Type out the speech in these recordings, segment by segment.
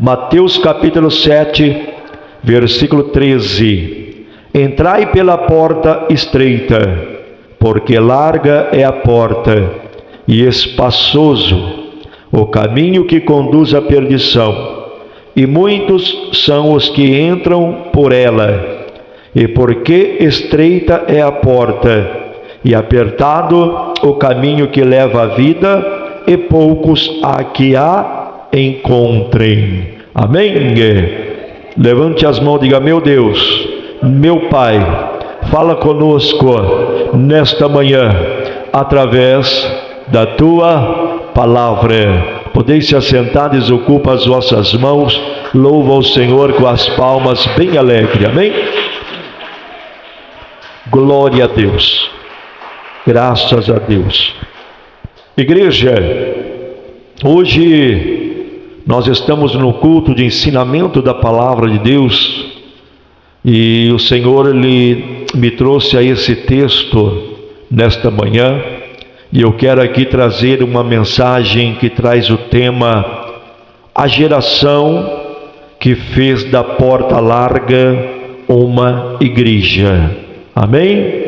Mateus capítulo 7, versículo 13. Entrai pela porta estreita, porque larga é a porta e espaçoso o caminho que conduz à perdição, e muitos são os que entram por ela. E porque estreita é a porta e apertado o caminho que leva à vida, e poucos há que a encontrem. Amém? Levante as mãos e diga: meu Deus, meu Pai, fala conosco nesta manhã através da tua palavra. Podeis se assentar, desocupa as vossas mãos, louva o Senhor com as palmas bem alegre. Amém? Glória a Deus, graças a Deus. Igreja, hoje nós estamos no culto de ensinamento da palavra de Deus, e o Senhor Ele me trouxe a esse texto nesta manhã, e eu quero aqui trazer uma mensagem que traz o tema: a geração que fez da porta larga uma igreja. Amém?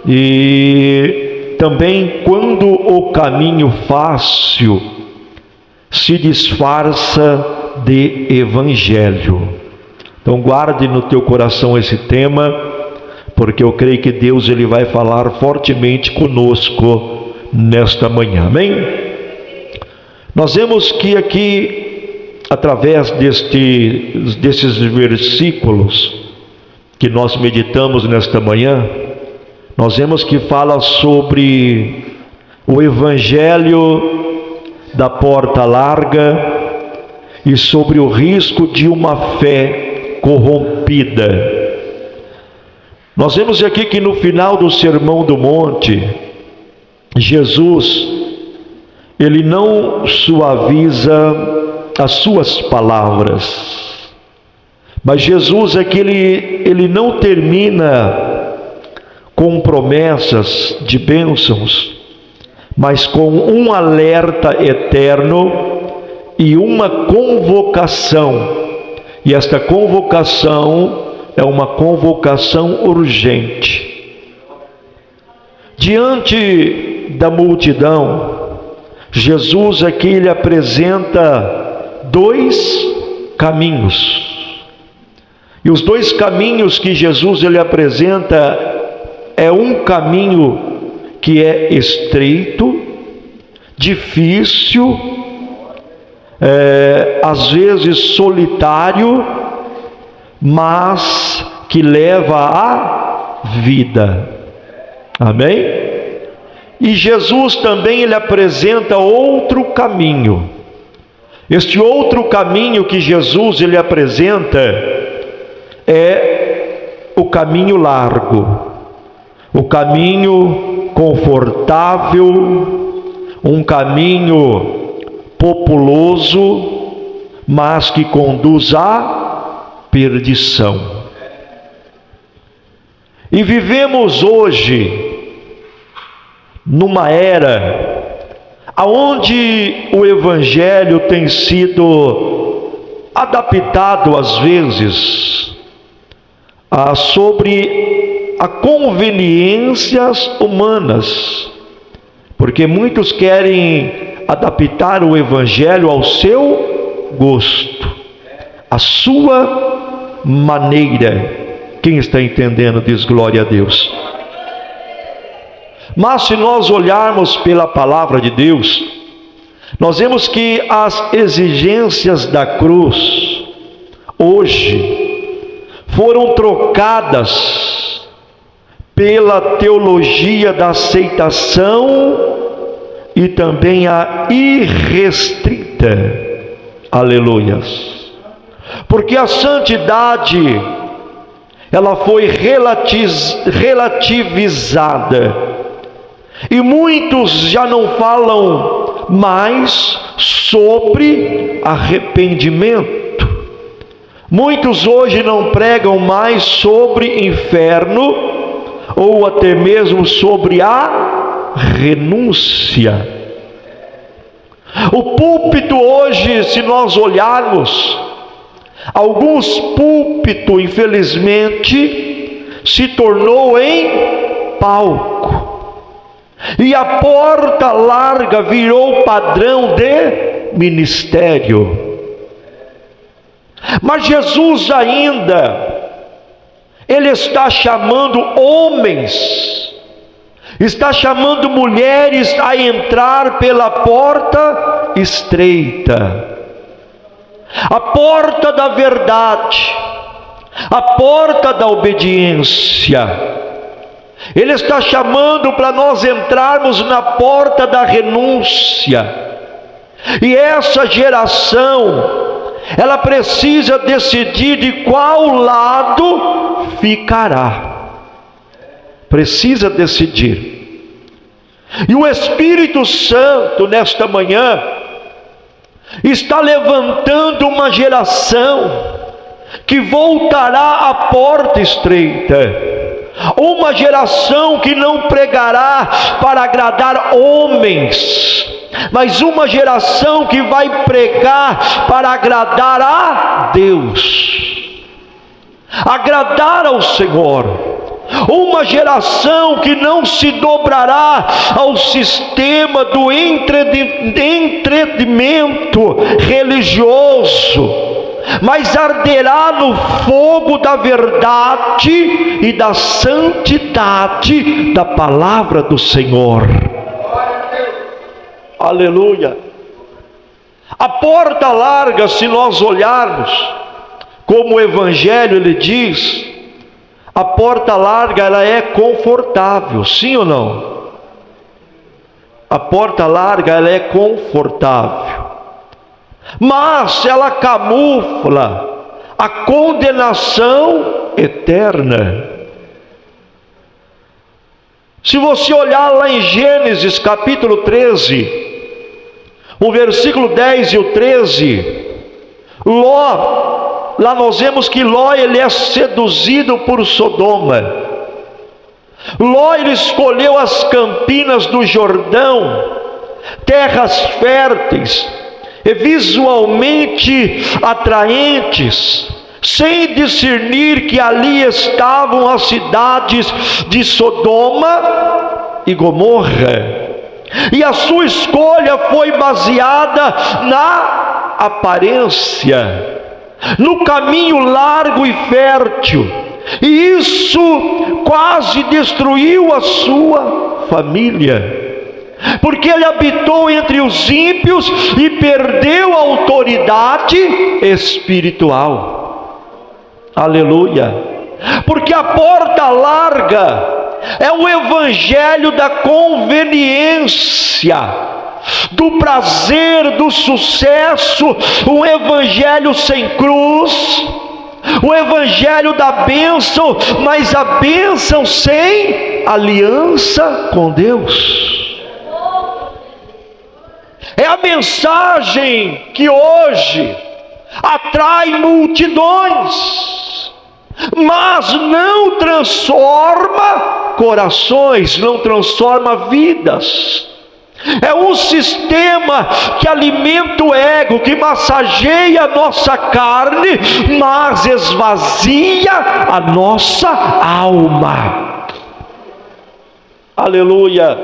E também quando o caminho fácil se disfarça de evangelho. Então guarde no teu coração esse tema, porque eu creio que Deus ele vai falar fortemente conosco nesta manhã. Amém? Nós vemos que aqui, através desses versículos que nós meditamos nesta manhã, nós vemos que fala sobre o evangelho da porta larga e sobre o risco de uma fé corrompida. Nós vemos aqui que no final do Sermão do Monte, Jesus, ele não suaviza as suas palavras, mas Jesus aqui ele não termina com promessas de bênçãos, mas com um alerta eterno e uma convocação. E esta convocação é uma convocação urgente. Diante da multidão, Jesus aqui ele apresenta dois caminhos. E os dois caminhos que Jesus ele apresenta é um caminho que é estreito, difícil, às vezes solitário, mas que leva à vida. Amém? E Jesus também ele apresenta outro caminho. Este outro caminho que Jesus ele apresenta é o caminho largo, o caminho confortável, um caminho populoso, mas que conduz à perdição. E vivemos hoje numa era onde o evangelho tem sido adaptado às vezes sobre a conveniências humanas, porque muitos querem adaptar o evangelho ao seu gosto, à sua maneira. Quem está entendendo diz glória a Deus. Mas se nós olharmos pela palavra de Deus, nós vemos que as exigências da cruz hoje foram trocadas pela teologia da aceitação e também a irrestrita. Aleluias. Porque a santidade ela foi relativizada. E muitos já não falam mais sobre arrependimento. Muitos hoje não pregam mais sobre inferno, ou até mesmo sobre a renúncia. O púlpito hoje, se nós olharmos, alguns púlpitos, infelizmente, se tornou em palco. E a porta larga virou padrão de ministério. Mas Jesus ainda, Ele está chamando homens, está chamando mulheres a entrar pela porta estreita, a porta da verdade, a porta da obediência. Ele está chamando para nós entrarmos na porta da renúncia. E essa geração, ela precisa decidir de qual lado ficará. Precisa decidir. E o Espírito Santo, nesta manhã, está levantando uma geração que voltará à porta estreita. Uma geração que não pregará para agradar homens, mas uma geração que vai pregar para agradar a Deus, agradar ao Senhor. Uma geração que não se dobrará ao sistema do entretenimento religioso, mas arderá no fogo da verdade e da santidade da palavra do Senhor. Aleluia! A porta larga, se nós olharmos, como o Evangelho ele diz, a porta larga ela é confortável, sim ou não? A porta larga ela é confortável, mas ela camufla a condenação eterna. Se você olhar lá em Gênesis capítulo 13, o versículo 10 e o 13, Ló, lá nós vemos que Ló ele é seduzido por Sodoma. Ló ele escolheu as campinas do Jordão, terras férteis e visualmente atraentes, sem discernir que ali estavam as cidades de Sodoma e Gomorra. E a sua escolha foi baseada na aparência, no caminho largo e fértil, e isso quase destruiu a sua família, porque ele habitou entre os ímpios e perdeu a autoridade espiritual. Aleluia! Porque a porta larga é o evangelho da conveniência, do prazer, do sucesso, um evangelho sem cruz, o evangelho da bênção, mas a bênção sem aliança com Deus. É a mensagem que hoje atrai multidões, mas não transforma corações, não transforma vidas. É um sistema que alimenta o ego, que massageia a nossa carne, mas esvazia a nossa alma. Aleluia!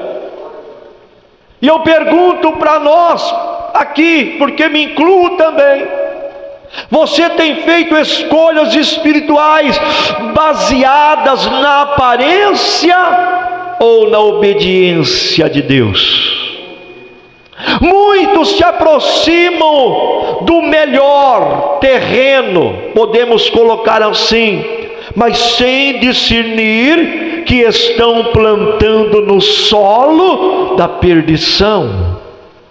E eu pergunto para nós aqui, porque me incluo também: você tem feito escolhas espirituais baseadas na aparência ou na obediência de Deus? Muitos se aproximam do melhor terreno, podemos colocar assim, mas sem discernir que estão plantando no solo da perdição.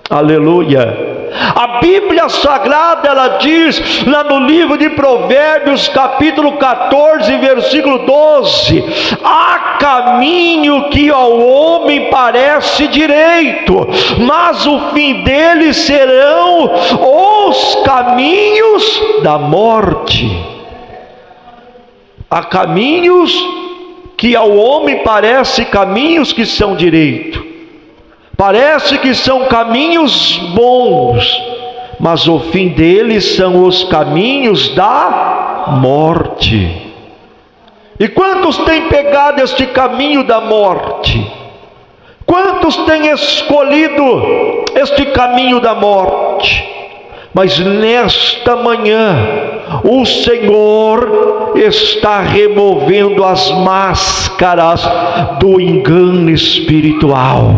Aleluia! A Bíblia Sagrada ela diz lá no livro de Provérbios capítulo 14 versículo 12: há caminho que ao homem parece direito, mas o fim dele serão os caminhos da morte. Há caminhos que ao homem parecem caminhos que são direito, Parece que são caminhos bons, mas o fim deles são os caminhos da morte. E quantos têm pegado este caminho da morte? Quantos têm escolhido este caminho da morte? Mas nesta manhã, o Senhor está removendo as máscaras do engano espiritual.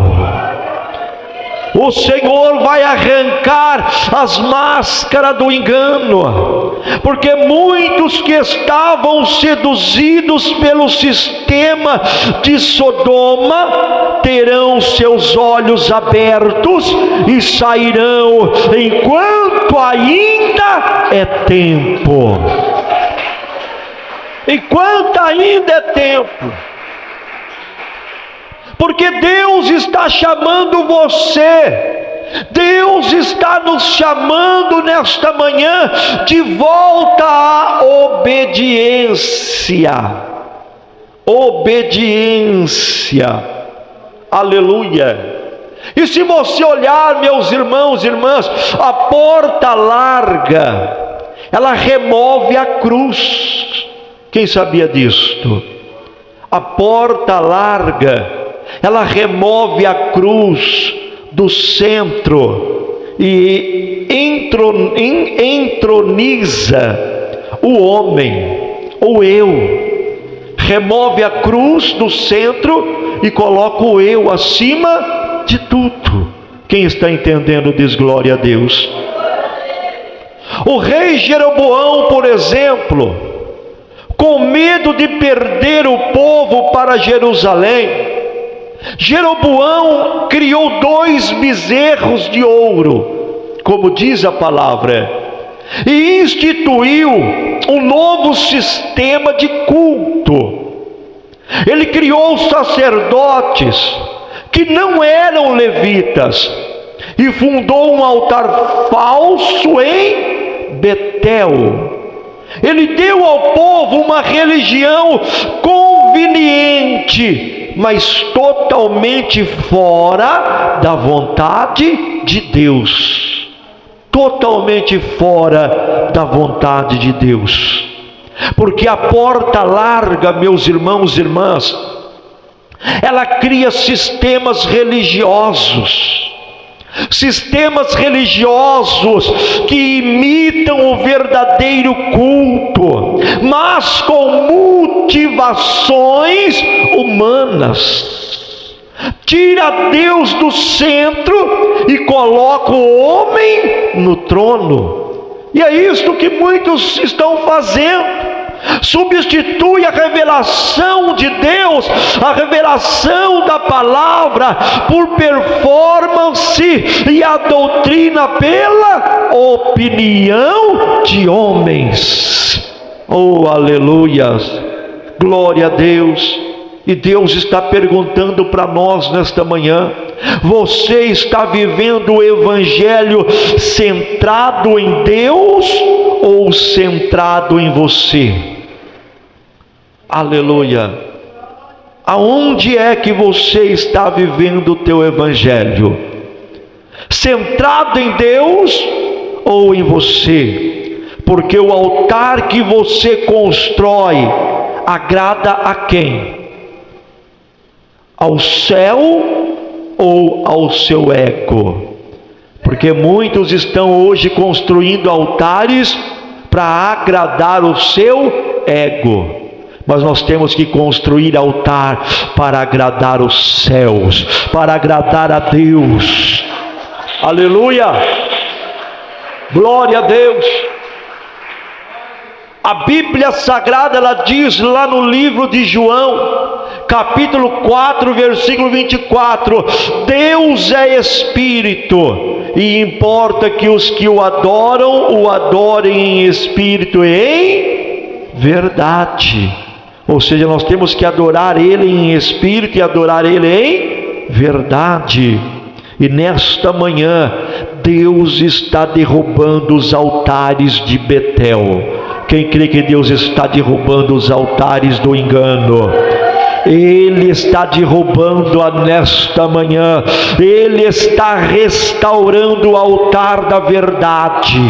O Senhor vai arrancar as máscaras do engano, porque muitos que estavam seduzidos pelo sistema de Sodoma terão seus olhos abertos e sairão enquanto ainda é tempo. Enquanto ainda é tempo. Porque Deus está chamando você, Deus está nos chamando nesta manhã de volta à obediência. Obediência, aleluia. E se você olhar, meus irmãos e irmãs, a porta larga, ela remove a cruz. Quem sabia disto? A porta larga, ela remove a cruz do centro e entroniza o homem, ou eu. Remove a cruz do centro e coloca o eu acima de tudo. Quem está entendendo diz glória a Deus. O rei Jeroboão, por exemplo, com medo de perder o povo para Jerusalém, Jeroboão criou 2 bezerros de ouro, como diz a palavra, e instituiu um novo sistema de culto. Ele criou sacerdotes que não eram levitas e fundou um altar falso em Betel. Ele deu ao povo uma religião conveniente, mas totalmente fora da vontade de Deus. Totalmente fora da vontade de Deus. Porque a porta larga, meus irmãos e irmãs, ela cria sistemas religiosos. Sistemas religiosos que imitam o verdadeiro culto, mas com motivações humanas. Tira Deus do centro e coloca o homem no trono. E é isto que muitos estão fazendo. Substitui a revelação de Deus, a revelação da palavra, por performance e a doutrina pela opinião de homens. Oh, aleluias, glória a Deus. E Deus está perguntando para nós nesta manhã: você está vivendo o evangelho centrado em Deus ou centrado em você? Aleluia. Aonde é que você está vivendo o teu evangelho? Centrado em Deus ou em você? Porque o altar que você constrói agrada a quem? Ao céu ou ao seu ego? Porque muitos estão hoje construindo altares para agradar o seu ego, mas nós temos que construir altar para agradar os céus, para agradar a Deus. Aleluia, glória a Deus. A Bíblia Sagrada, ela diz lá no livro de João, capítulo 4, versículo 24: Deus é Espírito, e importa que os que o adorem em espírito e em verdade. Ou seja, nós temos que adorar Ele em espírito e adorar Ele em verdade. E nesta manhã, Deus está derrubando os altares de Betel. Quem crê que Deus está derrubando os altares do engano? Ele está derrubando nesta manhã, Ele está restaurando o altar da verdade,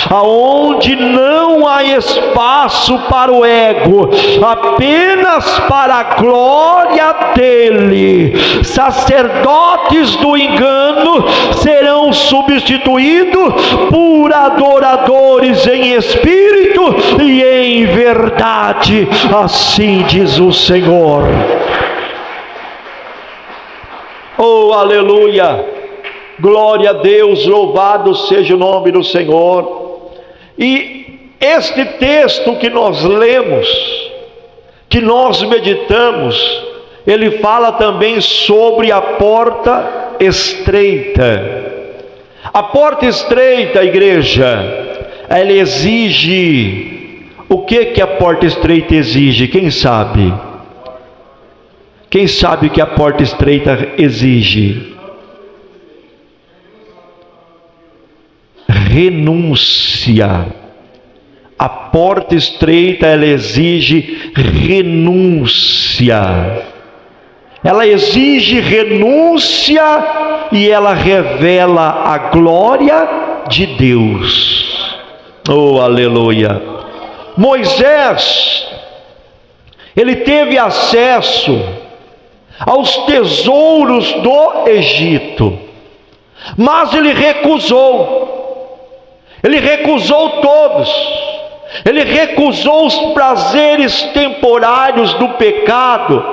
aonde não há espaço para o ego, apenas para a glória dele. Sacerdotes do engano serão substituídos por adoradores em espírito e em verdade, assim diz o Senhor. Oh, aleluia, glória a Deus, louvado seja o nome do Senhor. E este texto que nós lemos, que nós meditamos, ele fala também sobre a porta estreita. A porta estreita, igreja, ela exige. O que a porta estreita exige? Quem sabe? Quem sabe o que a porta estreita exige? Renúncia. A porta estreita, ela exige renúncia. Ela exige renúncia e ela revela a glória de Deus. Oh, aleluia! Moisés, ele teve acesso aos tesouros do Egito, mas ele recusou todos. Ele recusou os prazeres temporários do pecado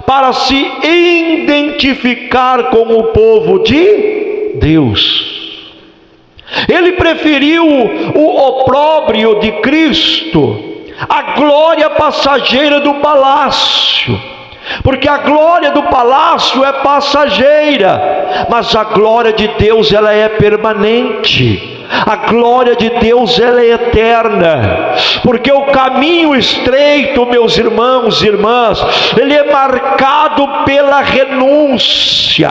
para se identificar com o povo de Deus. Ele preferiu o opróbrio de Cristo, a glória passageira do palácio, porque a glória do palácio é passageira, mas a glória de Deus, ela é permanente. A glória de Deus, ela é eterna, porque o caminho estreito, meus irmãos e irmãs, ele é marcado pela renúncia.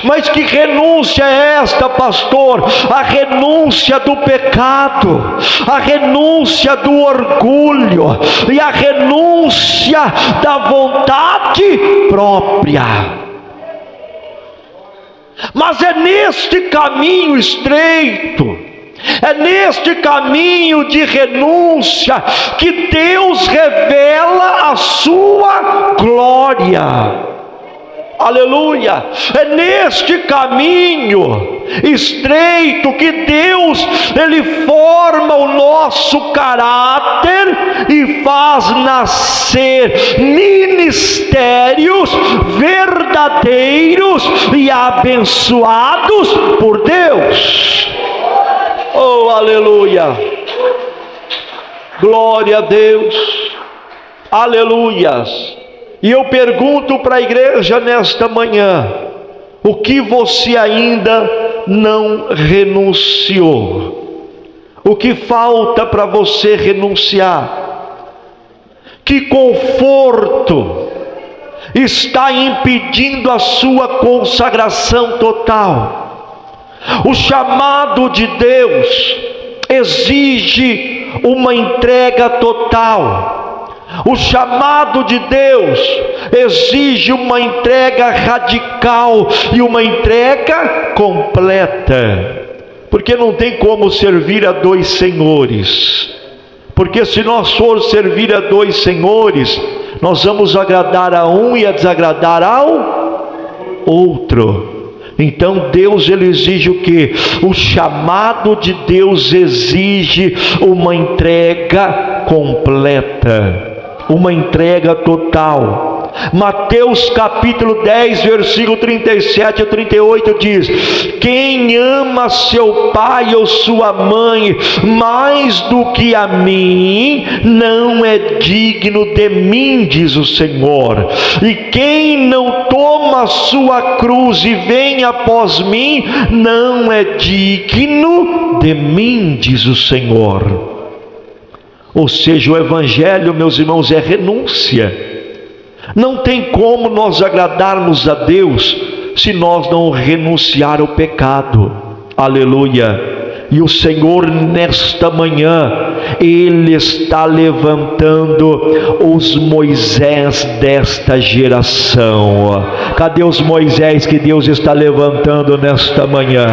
Mas que renúncia é esta, pastor? A renúncia do pecado, a renúncia do orgulho e a renúncia da vontade própria. Mas é neste caminho estreito, é neste caminho de renúncia que Deus revela a sua glória. Aleluia! É neste caminho estreito que Deus, ele forma o nosso caráter e faz nascer ministérios verdadeiros e abençoados por Deus. Oh, aleluia! Glória a Deus! Aleluias! E eu pergunto para a igreja nesta manhã: o que você ainda não renunciou? O que falta para você renunciar? Que conforto está impedindo a sua consagração total? O chamado de Deus exige uma entrega total. O chamado de Deus exige uma entrega radical e uma entrega completa, porque não tem como servir a dois senhores, porque se nós formos servir a dois senhores, nós vamos agradar a um e a desagradar ao outro. Então Deus, ele exige o que? O chamado de Deus exige uma entrega completa, uma entrega total. Mateus capítulo 10, versículo 37 a 38 diz: quem ama seu pai ou sua mãe mais do que a mim, não é digno de mim, diz o Senhor. E quem não toma sua cruz e vem após mim, não é digno de mim, diz o Senhor. Ou seja, o evangelho, meus irmãos, é renúncia. Não tem como nós agradarmos a Deus se nós não renunciar ao pecado. Aleluia! E o Senhor nesta manhã, Ele está levantando os Moisés desta geração. Cadê os Moisés que Deus está levantando nesta manhã?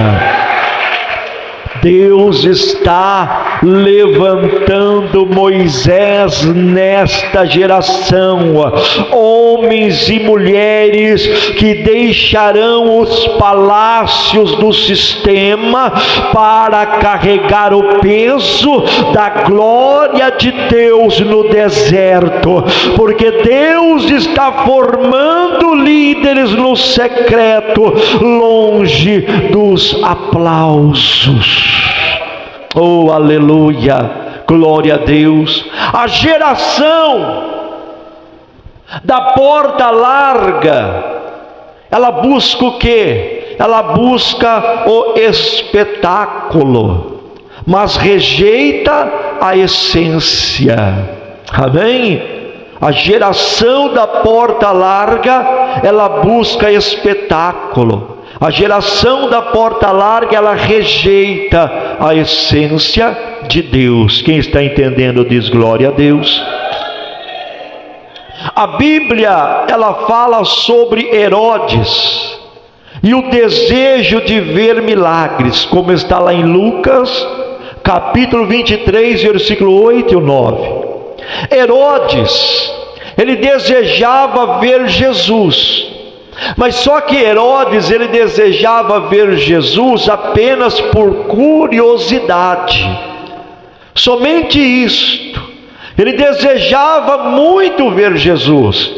Deus está levantando Moisés nesta geração, homens e mulheres que deixarão os palácios do sistema para carregar o peso da glória de Deus no deserto, porque Deus está formando líderes no secreto, longe dos aplausos. Oh, aleluia, glória a Deus. A geração da porta larga, ela busca o quê? Ela busca o espetáculo, mas rejeita a essência. Amém? A geração da porta larga, ela busca espetáculo. A geração da porta larga, ela rejeita a essência de Deus. Quem está entendendo diz glória a Deus. A Bíblia, ela fala sobre Herodes e o desejo de ver milagres, como está lá em Lucas, capítulo 23, versículo 8 e 9. Herodes, ele desejava ver Jesus. Mas só que Herodes, ele desejava ver Jesus apenas por curiosidade. Somente isto. Ele desejava muito ver Jesus,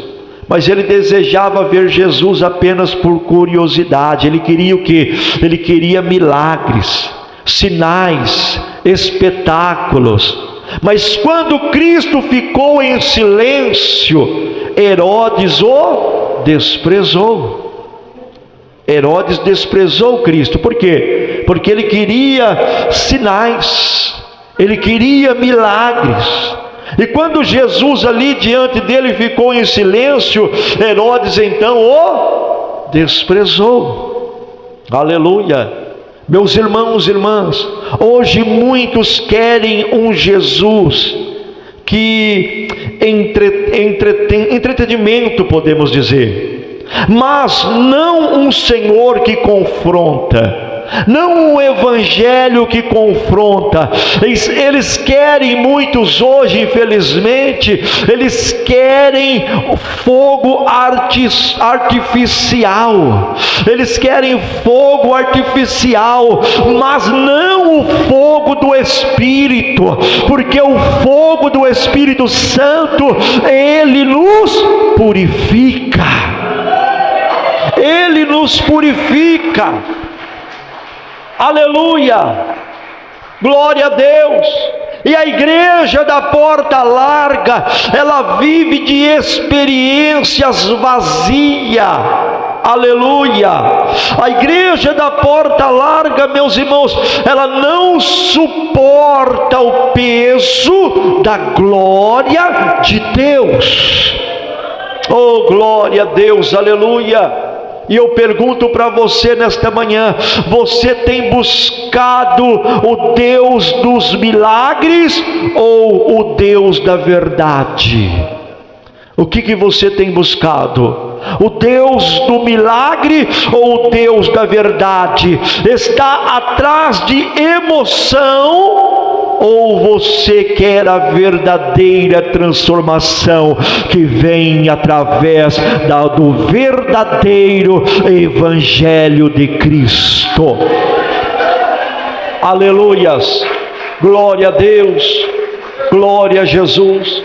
mas ele desejava ver Jesus apenas por curiosidade. Ele queria o quê? Ele queria milagres, sinais, espetáculos. Mas quando Cristo ficou em silêncio, Herodes o desprezou. Herodes desprezou Cristo. Por quê? Porque ele queria sinais, ele queria milagres. E quando Jesus ali diante dele ficou em silêncio, Herodes então o desprezou. Aleluia. Meus irmãos e irmãs, hoje muitos querem um Jesus que entretenimento, podemos dizer, mas não um Senhor que confronta, não um evangelho que confronta. Eles querem, muitos hoje, infelizmente, eles querem fogo artificial, eles querem fogo artificial, mas não o fogo do Espírito, porque o fogo do Espírito Santo, ele nos purifica, ele nos purifica. Aleluia, glória a Deus. E a igreja da porta larga, ela vive de experiências vazias. Aleluia. A igreja da porta larga, meus irmãos, ela não suporta o peso da glória de Deus. Oh, glória a Deus, aleluia. E eu pergunto para você nesta manhã: você tem buscado o Deus dos milagres ou o Deus da verdade? O que você tem buscado? O Deus do milagre ou o Deus da verdade? Está atrás de emoção, ou você quer a verdadeira transformação que vem através do verdadeiro Evangelho de Cristo? Aleluias, glória a Deus, glória a Jesus.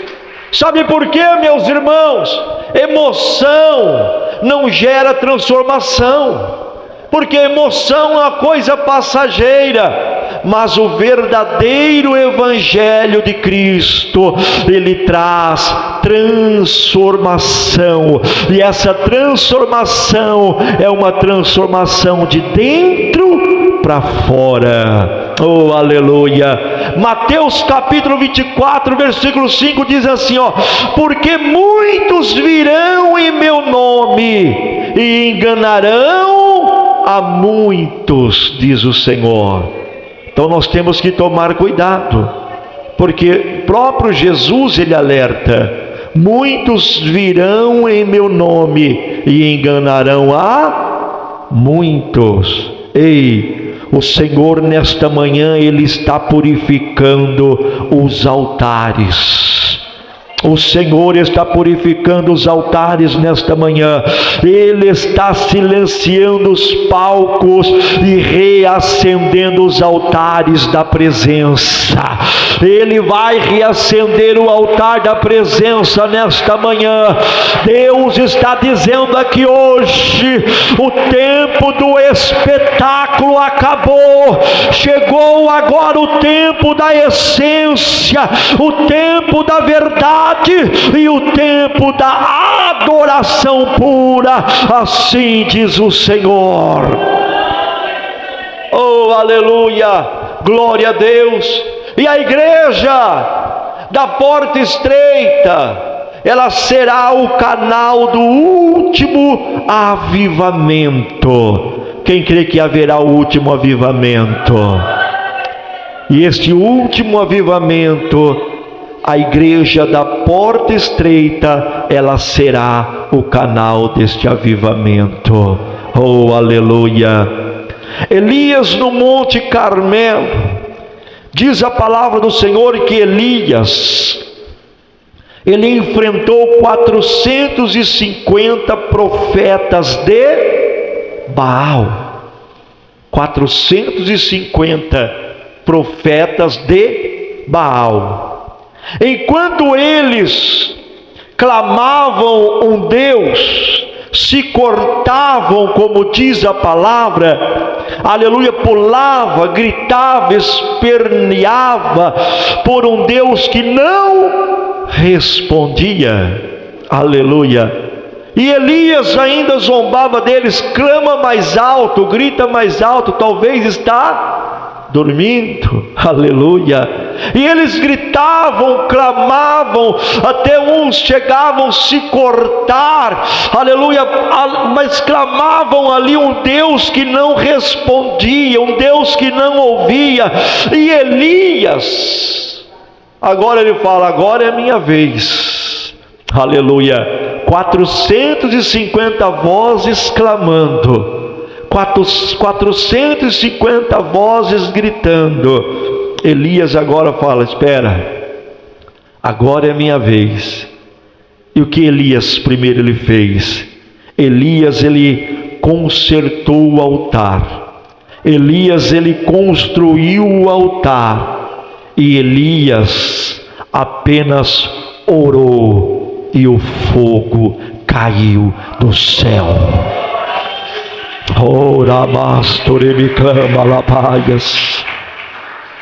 Sabe por quê, meus irmãos? Emoção não gera transformação, porque emoção é uma coisa passageira, mas o verdadeiro Evangelho de Cristo, ele traz transformação, e essa transformação é uma transformação de dentro para fora. Oh, aleluia. Mateus capítulo 24, versículo 5 diz assim, porque muitos virão em meu nome e enganarão a muitos, diz o Senhor. Então nós temos que tomar cuidado, porque próprio Jesus ele alerta: muitos virão em meu nome e enganarão a muitos. Ei, o Senhor nesta manhã ele está purificando os altares. O Senhor está purificando os altares nesta manhã. Ele está silenciando os palcos e reacendendo os altares da presença. Ele vai reacender o altar da presença nesta manhã. Deus está dizendo aqui hoje: o tempo do espetáculo acabou. Chegou agora o tempo da essência, o tempo da verdade e o tempo da adoração pura. Assim diz o Senhor. Oh, aleluia, glória a Deus. E a igreja da porta estreita, ela será o canal do último avivamento. Quem crê que haverá o último avivamento? E este último avivamento, a igreja da porta estreita, ela será o canal deste avivamento. Oh, aleluia. Elias no Monte Carmelo, diz a palavra do Senhor que Elias, ele enfrentou 450 profetas de Baal. 450 profetas de Baal. Enquanto eles clamavam um Deus, se cortavam, como diz a palavra, aleluia, pulava, gritava, esperneava por um Deus que não respondia, aleluia. E Elias ainda zombava deles: clama mais alto, grita mais alto, talvez está dormindo, aleluia. E eles gritavam, clamavam, até uns chegavam a se cortar, aleluia, mas clamavam ali um Deus que não respondia, um Deus que não ouvia. E Elias, agora ele fala: agora é minha vez, aleluia. 450 vozes clamando, 450 vozes gritando. Elias agora fala: espera, agora é minha vez. E o que Elias primeiro ele fez? Elias ele consertou o altar. Elias ele construiu o altar. E Elias apenas orou e o fogo caiu do céu. Ora mastori me clama lapaias.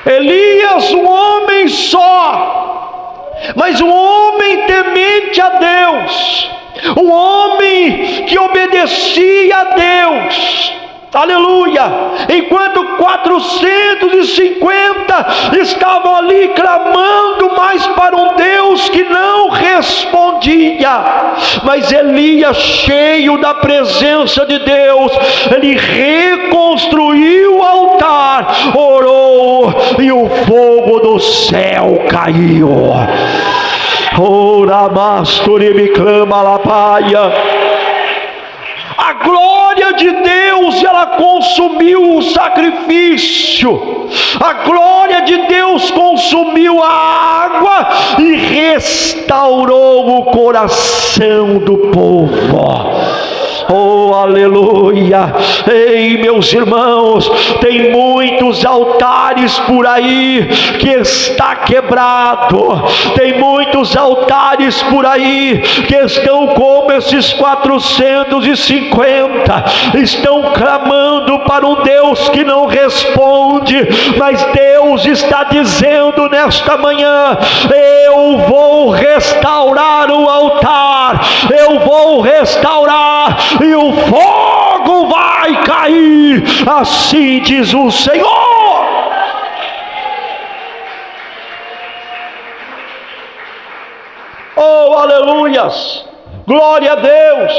Elias, um homem só, mas um homem temente a Deus, um homem que obedecia a Deus, aleluia. Enquanto 450 estavam ali clamando mais para um Deus que não respondia, mas Elias, cheio da presença de Deus, ele reconstruiu o altar, orou e o fogo do céu caiu. Ora mastori me clama la paia. A glória de Deus, ela consumiu o sacrifício. A glória de Deus consumiu a água e restaurou o coração do povo. Oh, aleluia. Ei, meus irmãos, tem muitos altares por aí que está quebrado. Tem muitos altares por aí que estão como esses 450, estão clamando para um Deus que não responde. Mas Deus está dizendo nesta manhã: eu vou restaurar o altar, eu vou restaurar, e o fogo vai cair. Assim diz o Senhor. Oh, aleluias, glória a Deus.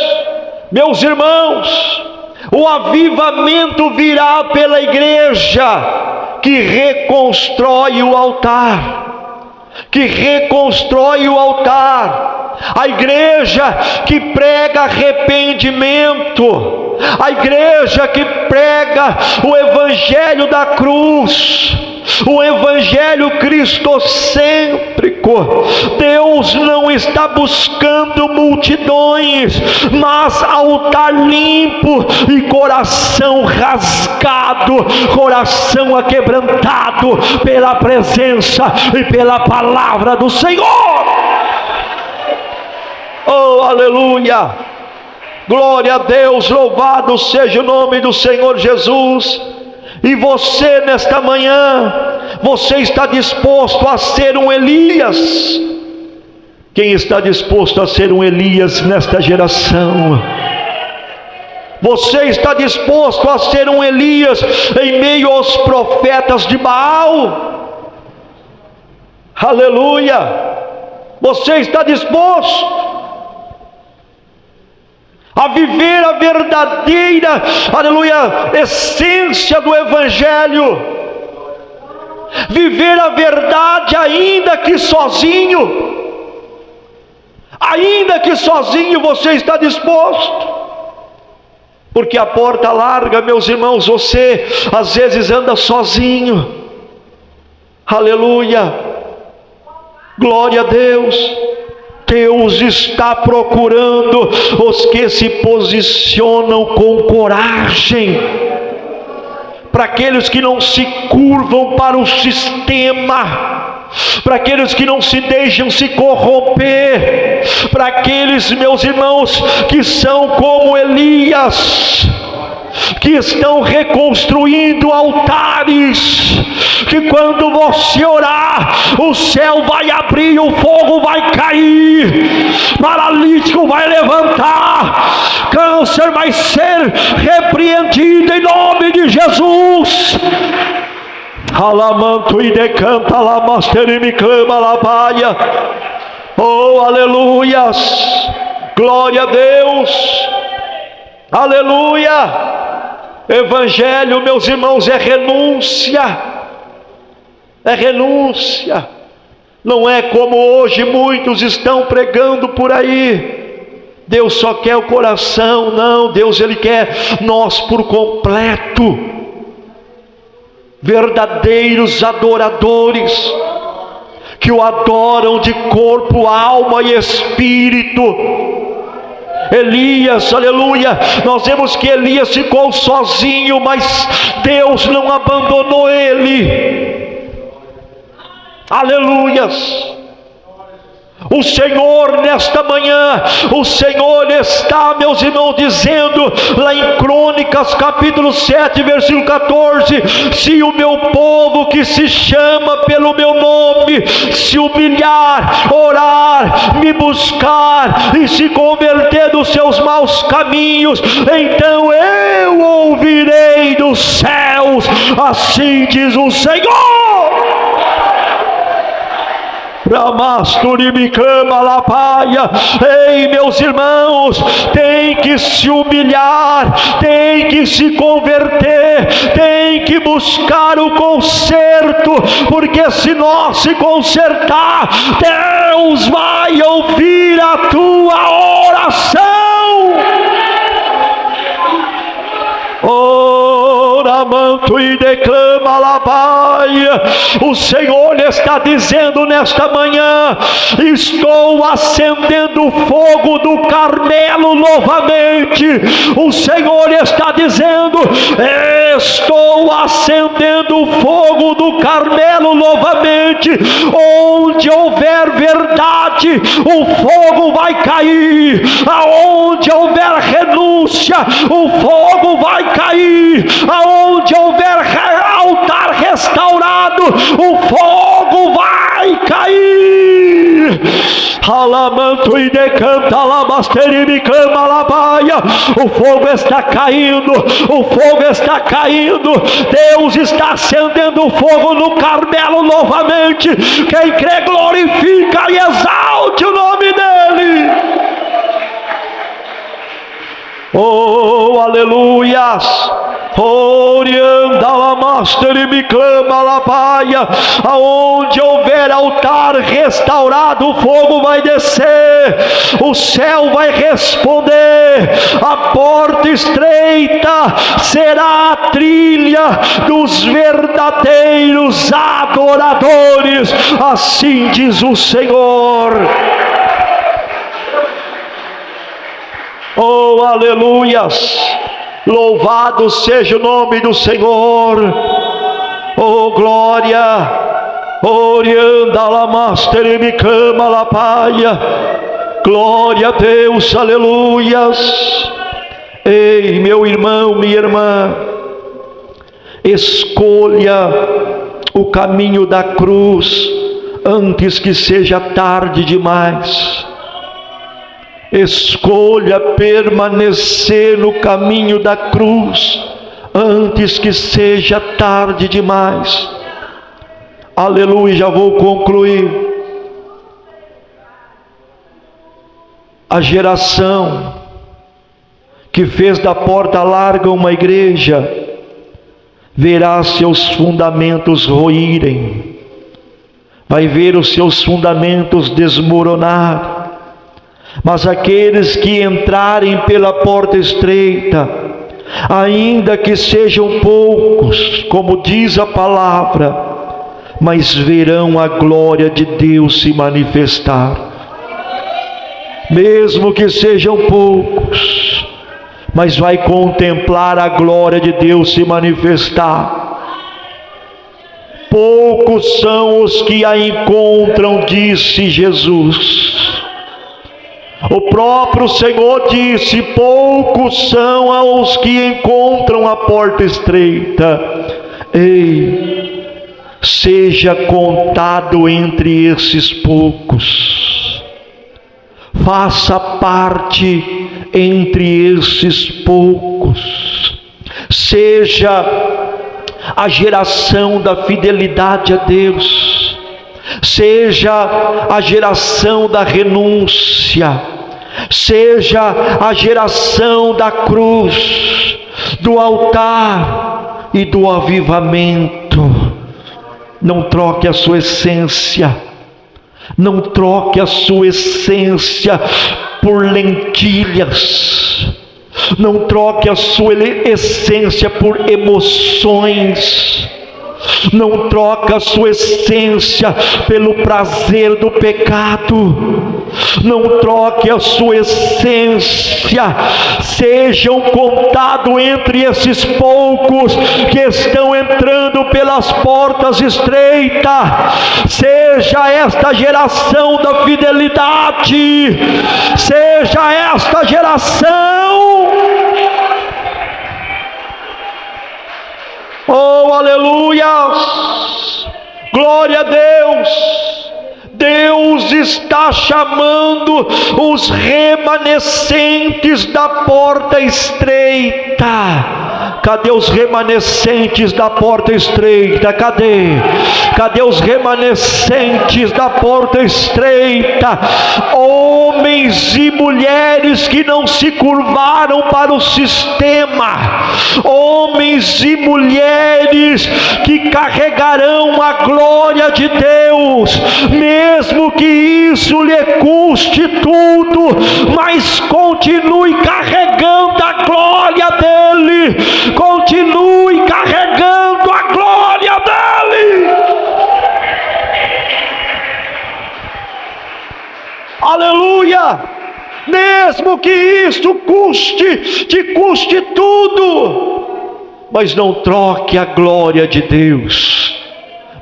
Meus irmãos, o avivamento virá pela igreja que reconstrói o altar. Que reconstrói o altar, a igreja que prega arrependimento, a igreja que prega o evangelho da cruz, o evangelho cristocêntrico. Deus não está buscando multidões, mas altar limpo e coração rasgado, coração aquebrantado pela presença e pela palavra do Senhor. Oh, aleluia! Glória a Deus, louvado seja o nome do Senhor Jesus. E você nesta manhã, você está disposto a ser um Elias? Quem está disposto a ser um Elias nesta geração? Você está disposto a ser um Elias em meio aos profetas de Baal? Aleluia! Você está disposto a viver a verdadeira, aleluia, essência do evangelho, viver a verdade ainda que sozinho você está disposto? Porque a porta larga, meus irmãos, você às vezes anda sozinho. Aleluia, glória a Deus. Deus está procurando os que se posicionam com coragem, para aqueles que não se curvam para o sistema, para aqueles que não se deixam se corromper, para aqueles, meus irmãos, que são como Elias, que estão reconstruindo altares, que quando você orar, o céu vai abrir, o fogo vai cair, paralítico vai levantar, câncer vai ser repreendido em nome de Jesus. Alamanto e decanta lamaster e me clama labaia. Oh, aleluias, glória a Deus, aleluia. Evangelho, meus irmãos, é renúncia, não é como hoje muitos estão pregando por aí. Deus só quer o coração, não, Deus ele quer nós por completo, verdadeiros adoradores, que o adoram de corpo, alma e espírito. Elias, aleluia, nós vemos que Elias ficou sozinho, mas Deus não abandonou ele. Aleluias. O Senhor nesta manhã, o Senhor está, meus irmãos, dizendo lá em Crônicas capítulo 7 versículo 14: se o meu povo que se chama pelo meu nome se humilhar, orar, me buscar e se converter dos seus maus caminhos, então eu ouvirei dos céus, assim diz o Senhor. Ei, meus irmãos, tem que se humilhar, tem que se converter, tem que buscar o conserto, porque se nós se consertar, Deus vai ouvir a tua oração. Manto e declama labaia. O Senhor está dizendo nesta manhã: estou acendendo o fogo do Carmelo novamente. O Senhor está dizendo: estou acendendo o fogo do Carmelo novamente. Onde houver verdade, o fogo vai cair. Aonde houver renúncia, o fogo vai cair. Aonde houver altar restaurado, o fogo vai cair. Alamanto e decanta labasterime clama labaia. O fogo está caindo, o fogo está caindo. Deus está acendendo o fogo no Carmelo novamente. Quem crê glorifica e exalte o nome dele. Oh, aleluias. Orianda la master e me clama la paia. Aonde houver altar restaurado, o fogo vai descer, o céu vai responder. A porta estreita será a trilha dos verdadeiros adoradores, assim diz o Senhor. Oh, aleluias! Louvado seja o nome do Senhor. Oh, glória! Orianda la master e me clama la paia. Glória a Deus, aleluias! Ei, meu irmão, minha irmã, escolha o caminho da cruz antes que seja tarde demais. Escolha permanecer no caminho da cruz antes que seja tarde demais. Aleluia, já vou concluir. A geração que fez da porta larga uma igreja verá seus fundamentos ruírem, vai ver os seus fundamentos desmoronar. Mas aqueles que entrarem pela porta estreita, ainda que sejam poucos, como diz a palavra, mas verão a glória de Deus se manifestar. Mesmo que sejam poucos, mas vai contemplar a glória de Deus se manifestar. Poucos são os que a encontram, disse Jesus. O próprio Senhor disse: poucos são os que encontram a porta estreita. Ei, seja contado entre esses poucos. Faça parte entre esses poucos. Seja a geração da fidelidade a Deus. Seja a geração da renúncia, seja a geração da cruz, do altar e do avivamento. Não troque a sua essência, não troque a sua essência por lentilhas, não troque a sua essência por emoções. Não troca a sua essência pelo prazer do pecado. Não troque a sua essência. Sejam contados entre esses poucos que estão entrando pelas portas estreitas. Seja esta geração da fidelidade. Seja esta geração. Oh, aleluia! Glória a Deus! Deus está chamando os remanescentes da porta estreita. Cadê os remanescentes da porta estreita? Cadê? Cadê os remanescentes da porta estreita? Homens e mulheres que não se curvaram para o sistema. Homens e mulheres que carregarão a glória de Deus, mesmo que isso lhe custe tudo, mas continue carregando a glória dele. Continue carregando a glória dele. Aleluia! Mesmo que isso te custe tudo, mas não troque a glória de Deus.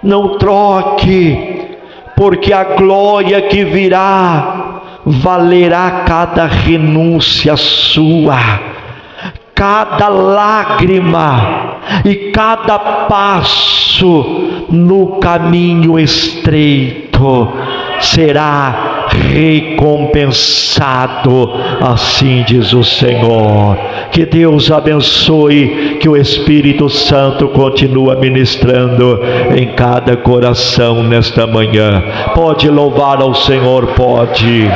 Não troque, porque a glória que virá valerá cada renúncia sua, cada lágrima e cada passo no caminho estreito será recompensado, assim diz o Senhor. Que Deus abençoe, que o Espírito Santo continue ministrando em cada coração nesta manhã. Pode louvar ao Senhor, pode.